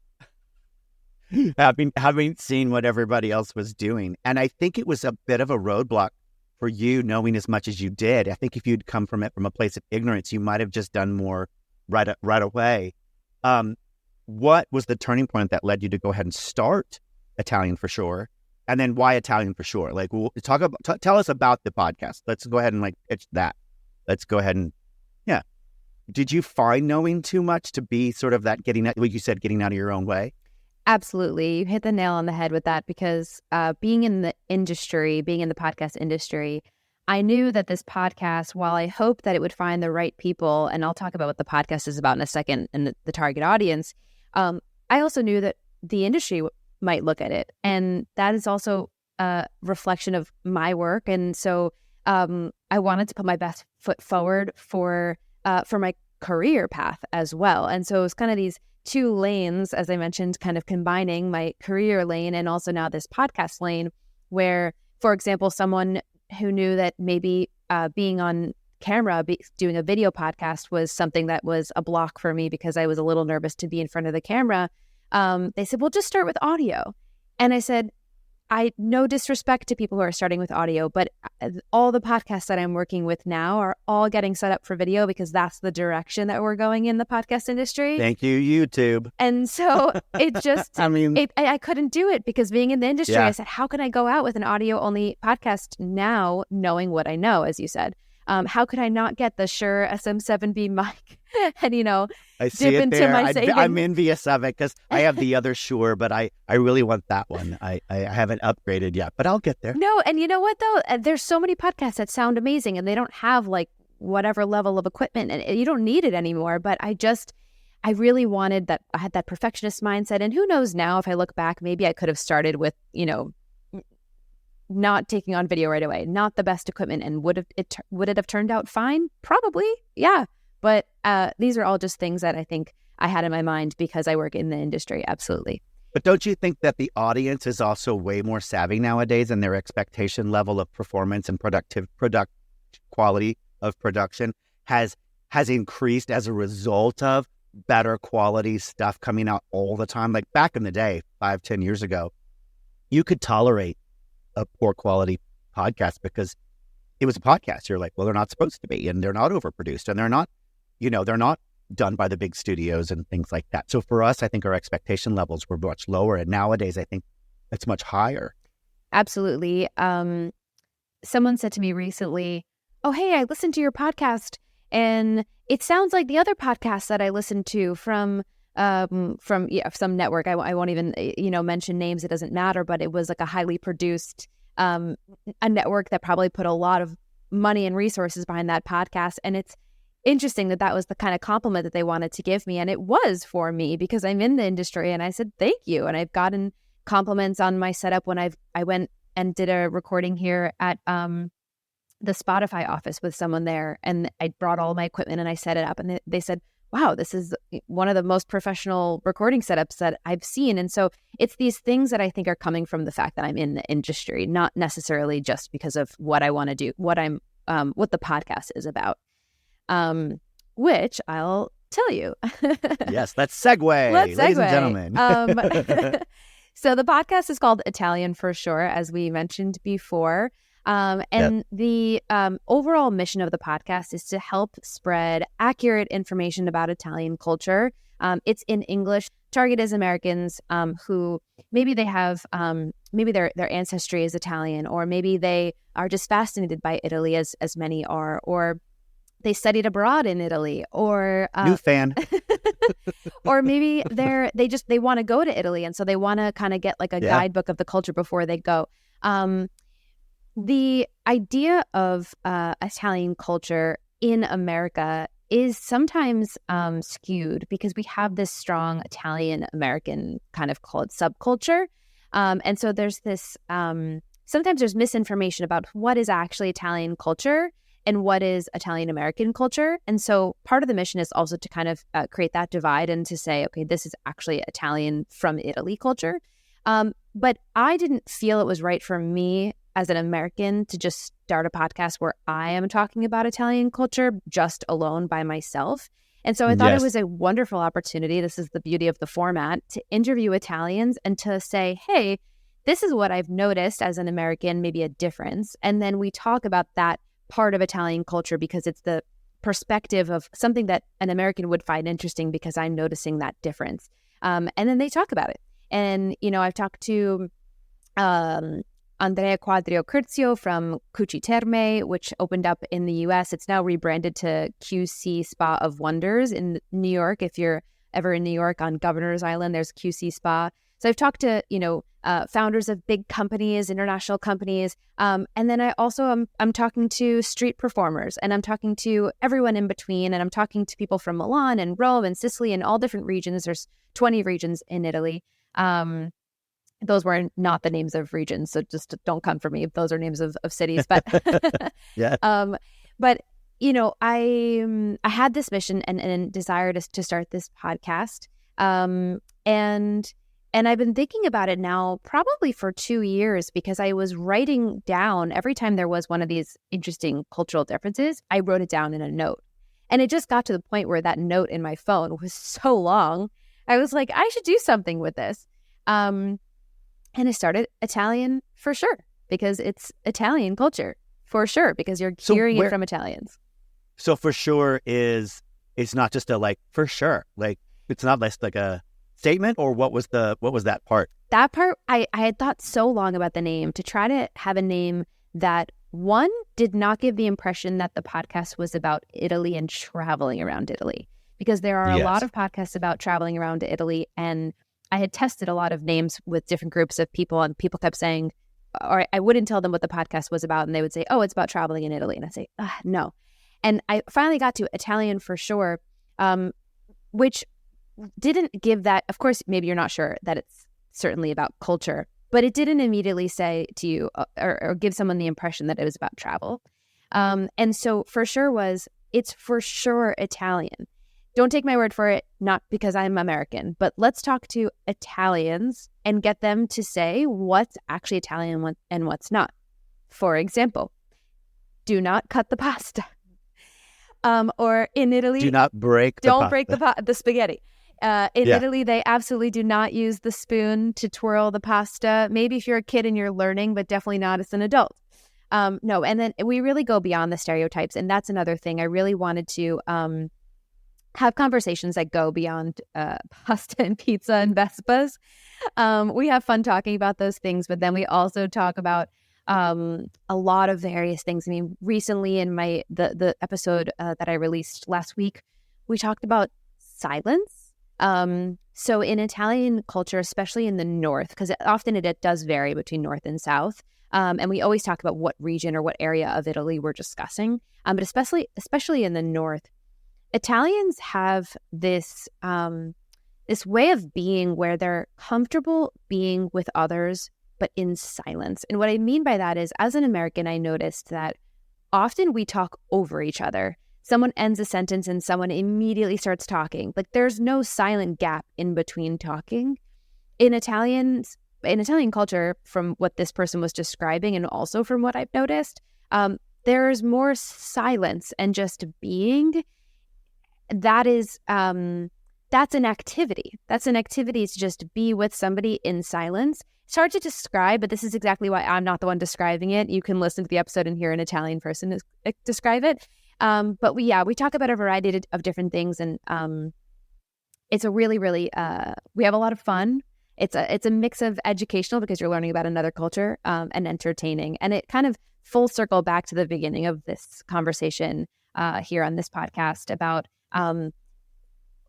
having seen what everybody else was doing. And I think it was a bit of a roadblock for you knowing as much as you did. I think if you'd come from it from a place of ignorance, you might have just done more right away. What was the turning point that led you to go ahead and start Italian for Sure? And then why Italian for Sure? Like, tell us about the podcast. Let's go ahead and like pitch that. Let's go ahead and, yeah. Did you find knowing too much to be sort of that like you said, getting out of your own way? Absolutely. You hit the nail on the head with that, because being in the podcast industry, I knew that this podcast, while I hoped that it would find the right people, and I'll talk about what the podcast is about in a second and the target audience, I also knew that the industry might look at it. And that is also a reflection of my work. And so I wanted to put my best foot forward for my career path as well. And so it's kind of these two lanes, as I mentioned, kind of combining my career lane and also now this podcast lane, where, for example, someone who knew that maybe being on camera, doing a video podcast was something that was a block for me because I was a little nervous to be in front of the camera. They said, well, just start with audio. And I said, no disrespect to people who are starting with audio, but all the podcasts that I'm working with now are all getting set up for video because that's the direction that we're going in the podcast industry. Thank you, YouTube. And so it just, I couldn't do it because being in the industry, I said, how can I go out with an audio only podcast now, knowing what I know, as you said? How could I not get the Shure SM7B mic and, I see dip it into there. my savings? I'm envious of it because I have the other Shure, but I really want that one. I haven't upgraded yet, but I'll get there. No, and you know what, though? There's so many podcasts that sound amazing and they don't have like whatever level of equipment and you don't need it anymore. But I really wanted that. I had that perfectionist mindset. And who knows now, if I look back, maybe I could have started with, not taking on video right away, not the best equipment. And would it have turned out fine? Probably. Yeah. But these are all just things that I think I had in my mind because I work in the industry. Absolutely. But don't you think that the audience is also way more savvy nowadays, and their expectation level of performance and product quality of production has increased as a result of better quality stuff coming out all the time? Like back in the day, 5-10 years ago, you could tolerate a poor quality podcast because it was a podcast. You're like, well, they're not supposed to be, and they're not overproduced, and they're not done by the big studios and things like that. So for us, I think our expectation levels were much lower. And nowadays, I think it's much higher. Absolutely. Someone said to me recently, oh, hey, I listened to your podcast and it sounds like the other podcasts that I listened to from some network. I won't even, mention names. It doesn't matter, but it was like a highly produced, a network that probably put a lot of money and resources behind that podcast. And it's interesting that was the kind of compliment that they wanted to give me. And it was for me because I'm in the industry, and I said, thank you. And I've gotten compliments on my setup when I went and did a recording here at the Spotify office with someone there. And I brought all my equipment and I set it up, and they said, wow, this is one of the most professional recording setups that I've seen. And so it's these things that I think are coming from the fact that I'm in the industry, not necessarily just because of what I want to do, what the podcast is about. Which I'll tell you. Yes, let's segue. Ladies and gentlemen. So the podcast is called Italian for Sure, as we mentioned before. The overall mission of the podcast is to help spread accurate information about Italian culture. It's in English. Target is Americans who maybe they have, maybe their ancestry is Italian, or maybe they are just fascinated by Italy, as many are, or they studied abroad in Italy, or new fan, or maybe they want to go to Italy, and so they want to kind of get like a guidebook of the culture before they go. The idea of Italian culture in America is sometimes skewed because we have this strong Italian American kind of called subculture, and so there's this sometimes there's misinformation about what is actually Italian culture and what is Italian American culture. And so part of the mission is also to kind of create that divide and to say, okay, this is actually Italian from Italy culture. But I didn't feel it was right for me as an American to just start a podcast where I am talking about Italian culture just alone by myself. And so I thought it was a wonderful opportunity. This is the beauty of the format, to interview Italians and to say, hey, this is what I've noticed as an American, maybe a difference. And then we talk about that part of Italian culture because it's the perspective of something that an American would find interesting because I'm noticing that difference. And then they talk about it. And, I've talked to Andrea Quadrio Curzio from Cuci Terme, which opened up in the U.S. It's now rebranded to QC Spa of Wonders in New York. If you're ever in New York on Governor's Island, there's QC Spa. So I've talked to, founders of big companies, international companies. And then I also, I'm talking to street performers, and I'm talking to everyone in between. And I'm talking to people from Milan and Rome and Sicily and all different regions. There's 20 regions in Italy. Those were not the names of regions, so just don't come for me if those are names of cities. But yeah. But I had this mission and desire to start this podcast. And I've been thinking about it now probably for 2 years because I was writing down every time there was one of these interesting cultural differences, I wrote it down in a note. And it just got to the point where that note in my phone was so long. I was like, I should do something with this. And I started Italian for Sure because it's Italian culture for sure because you're hearing it from Italians. So for sure it's not just a for sure. It's not like a statement, or what was that part? That part, I had thought so long about the name to try to have a name that, one, did not give the impression that the podcast was about Italy and traveling around Italy, because there are a lot of podcasts about traveling around Italy, and I had tested a lot of names with different groups of people, and people kept saying, or I wouldn't tell them what the podcast was about, and they would say, oh, it's about traveling in Italy, and I'd say, no. And I finally got to Italian for Sure, which didn't give that. Of course, maybe you're not sure that it's certainly about culture, but it didn't immediately say to you or give someone the impression that it was about travel. And so for sure it's for sure Italian. Don't take my word for it, not because I'm American, but let's talk to Italians and get them to say what's actually Italian and what's not. For example, do not cut the pasta. Or in Italy, do not break the don't pasta. break the spaghetti. In Italy, they absolutely do not use the spoon to twirl the pasta. Maybe if you're a kid and you're learning, but definitely not as an adult. No, and then we really go beyond the stereotypes. And that's another thing. I really wanted to have conversations that go beyond pasta and pizza and Vespas. We have fun talking about those things, but then we also talk about a lot of various things. I mean, recently in the episode that I released last week, we talked about silence. So in Italian culture, especially in the north, because often it does vary between north and south, and we always talk about what region or what area of Italy we're discussing. But especially in the north, Italians have this way of being where they're comfortable being with others, but in silence. And what I mean by that is, as an American, I noticed that often we talk over each other. Someone ends a sentence and someone immediately starts talking. Like there's no silent gap in between talking. In Italian culture, from what this person was describing and also from what I've noticed, there's more silence and just being. That's an activity. That's an activity to just be with somebody in silence. It's hard to describe, but this is exactly why I'm not the one describing it. You can listen to the episode and hear an Italian person describe it. But we talk about a variety of different things, and it's a really, really we have a lot of fun. It's a mix of educational because you're learning about another culture and entertaining, and it kind of full circle back to the beginning of this conversation here on this podcast about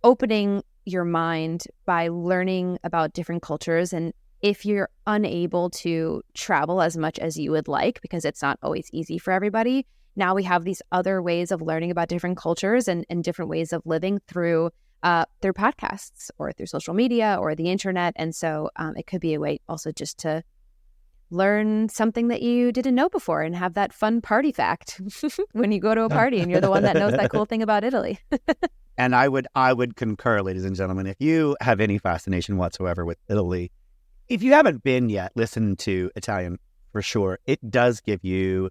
opening your mind by learning about different cultures. And if you're unable to travel as much as you would like, because it's not always easy for everybody, now we have these other ways of learning about different cultures and different ways of living through podcasts or through social media or the internet. And so it could be a way also just to learn something that you didn't know before and have that fun party fact when you go to a party and you're the one that knows that cool thing about Italy. And I would concur, ladies and gentlemen, if you have any fascination whatsoever with Italy, if you haven't been yet, listen to Italian for sure. It does give you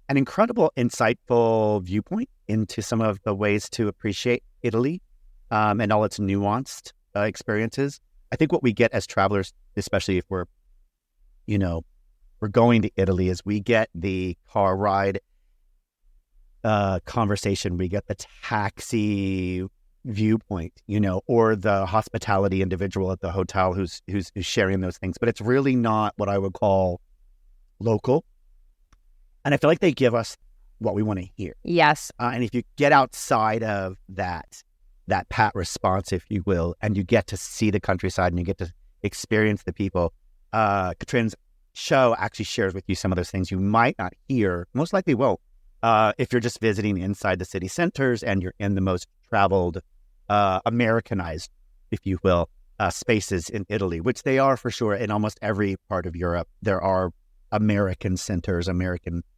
an incredible, insightful viewpoint into some of the ways to appreciate Italy and all its nuanced experiences. I think what we get as travelers, especially if we're going to Italy, is we get the car ride conversation, we get the taxi viewpoint, or the hospitality individual at the hotel who's sharing those things. But it's really not what I would call local. And I feel like they give us what we want to hear. Yes. And if you get outside of that pat response, if you will, and you get to see the countryside and you get to experience the people, Catrin's show actually shares with you some of those things you might not hear, most likely won't, if you're just visiting inside the city centers and you're in the most traveled, Americanized, if you will, spaces in Italy, which they are for sure in almost every part of Europe. There are American centers,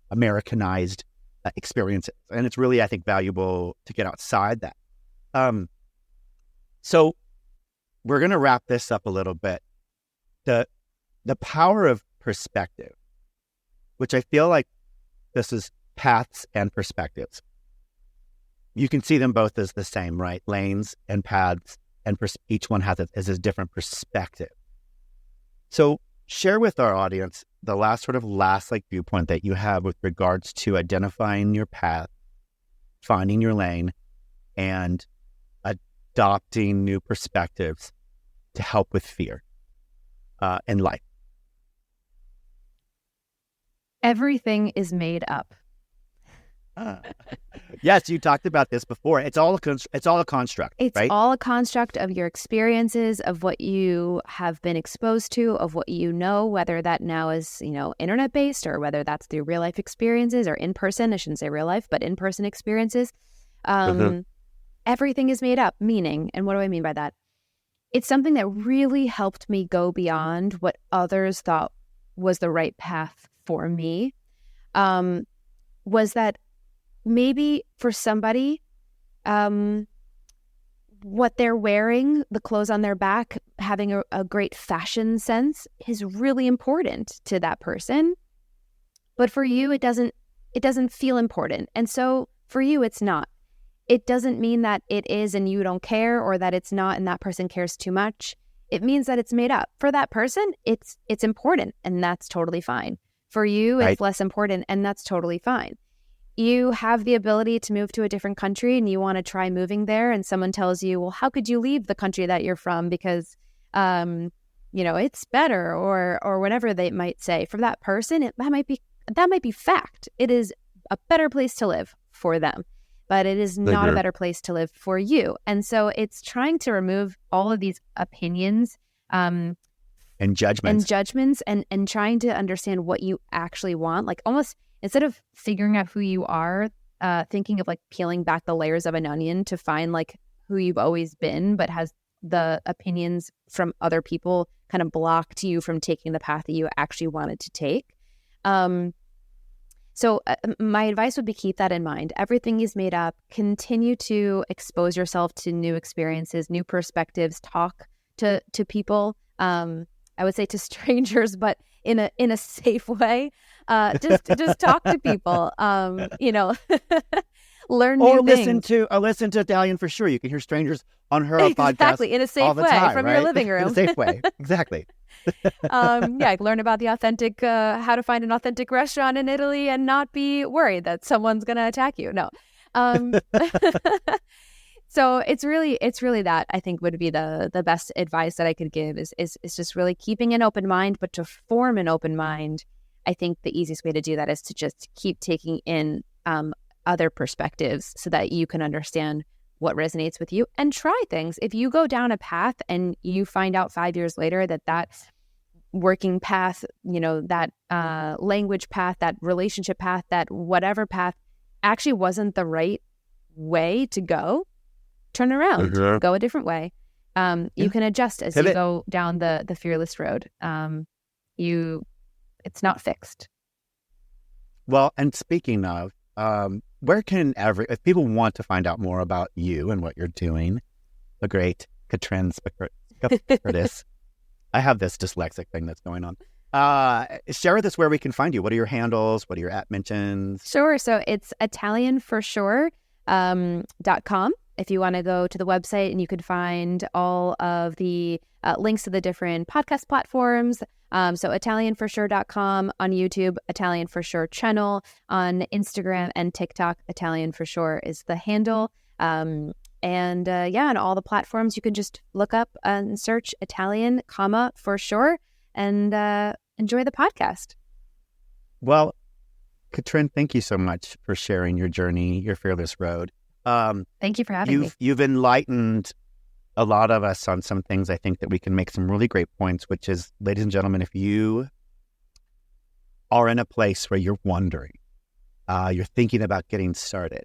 Americanized experiences. And it's really, I think, valuable to get outside that. So we're going to wrap this up a little bit. The power of perspective, which I feel like this is paths and perspectives. You can see them both as the same, right? Lanes and paths, and each one has a different perspective. So share with our audience the last viewpoint that you have with regards to identifying your path, finding your lane, and adopting new perspectives to help with fear in life. Everything is made up. Yes, you talked about this before. It's all a construct, It's right? all a construct of your experiences, of what you have been exposed to, of what you know, whether that now is, internet-based or whether that's through real-life experiences or in-person. I shouldn't say real life, but in-person experiences. everything is made up, meaning, and what do I mean by that? It's something that really helped me go beyond what others thought was the right path for me. Was that maybe for somebody, what they're wearing, the clothes on their back, having a great fashion sense is really important to that person. But for you, it doesn't feel important. And so for you, it's not. It doesn't mean that it is and you don't care, or that it's not and that person cares too much. It means that it's made up. For that person, it's important, and that's totally fine. For you, it's less important, and that's totally fine. You have the ability to move to a different country and you want to try moving there, and someone tells you, well, how could you leave the country that you're from because, it's better, or whatever they might say. For that person, that might be fact. It is a better place to live for them, but it is not a better place to live for you. And so it's trying to remove all of these opinions and judgments and trying to understand what you actually want. Like, almost instead of figuring out who you are, thinking of like peeling back the layers of an onion to find like who you've always been, but has the opinions from other people kind of blocked you from taking the path that you actually wanted to take. So my advice would be, keep that in mind. Everything is made up. Continue to expose yourself to new experiences, new perspectives. Talk to people. I would say to strangers, but in a safe way. Just talk to people. Learn new things. Or listen to Italian for sure. You can hear strangers on her podcast. Exactly, in a safe way from your living room. In a safe way, exactly. Learn about the authentic, how to find an authentic restaurant in Italy and not be worried that someone's going to attack you. No. So it's really that, I think, would be the best advice that I could give is just really keeping an open mind. But to form an open mind, I think the easiest way to do that is to just keep taking in other perspectives so that you can understand what resonates with you and try things. If you go down a path and you find out 5 years later that working path, that language path, that relationship path, that whatever path actually wasn't the right way to go, turn around, go a different way. You can adjust as you go down the fearless road. It's not fixed. Well, and speaking of, where can if people want to find out more about you and what you're doing, the great Catrin Skaperdas, I have this dyslexic thing that's going on. Share with us where we can find you. What are your handles? What are your at mentions? Sure. So it's ItalianForSure.com. If you want to go to the website, and you could find all of the links to the different podcast platforms. So ItalianForSure.com, on YouTube, Italian For Sure channel, on Instagram and TikTok, Italian For Sure is the handle. On all the platforms, you can just look up and search Italian, for sure, and enjoy the podcast. Well, Catrin, thank you so much for sharing your journey, your fearless road. Thank you for having me. You've enlightened a lot of us on some things. I think that we can make some really great points, which is, ladies and gentlemen, if you are in a place where you're wondering, you're thinking about getting started,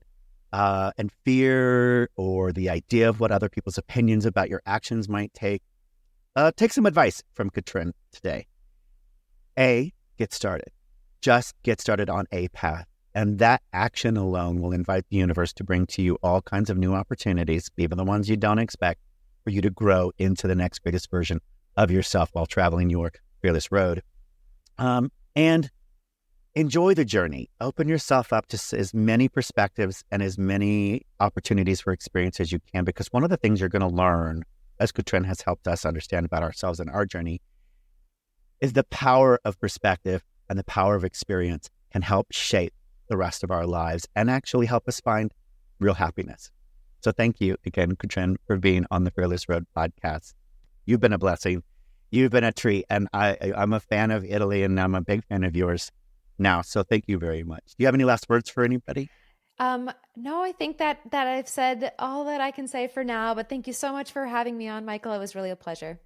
and fear or the idea of what other people's opinions about your actions might take some advice from Catrin today. Get started. Just get started on a path. And that action alone will invite the universe to bring to you all kinds of new opportunities, even the ones you don't expect, for you to grow into the next greatest version of yourself while traveling your fearless road. And enjoy the journey. Open yourself up to as many perspectives and as many opportunities for experience as you can, because one of the things you're going to learn, as Catrin has helped us understand about ourselves and our journey, is the power of perspective and the power of experience can help shape the rest of our lives and actually help us find real happiness. So thank you again, Catrin, for being on the Fearless Road podcast. You've been a blessing. You've been a treat. And I'm a fan of Italy, and I'm a big fan of yours now. So thank you very much. Do you have any last words for anybody? No, I think that I've said all that I can say for now, but thank you so much for having me on, Michael. It was really a pleasure.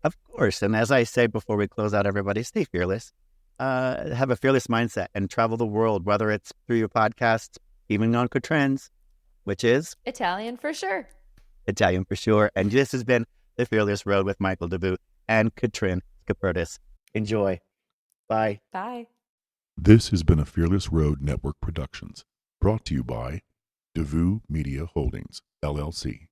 Of course. And as I say before we close out, everybody, stay fearless. Have a fearless mindset and travel the world, whether it's through your podcast, even on Catrin's, which is Italian for sure. Italian for sure. And this has been The Fearless Road with Michael Devous and Catrin Skaperdas. Enjoy. Bye. Bye. This has been a Fearless Road Network Productions, brought to you by Devous Media Holdings, LLC.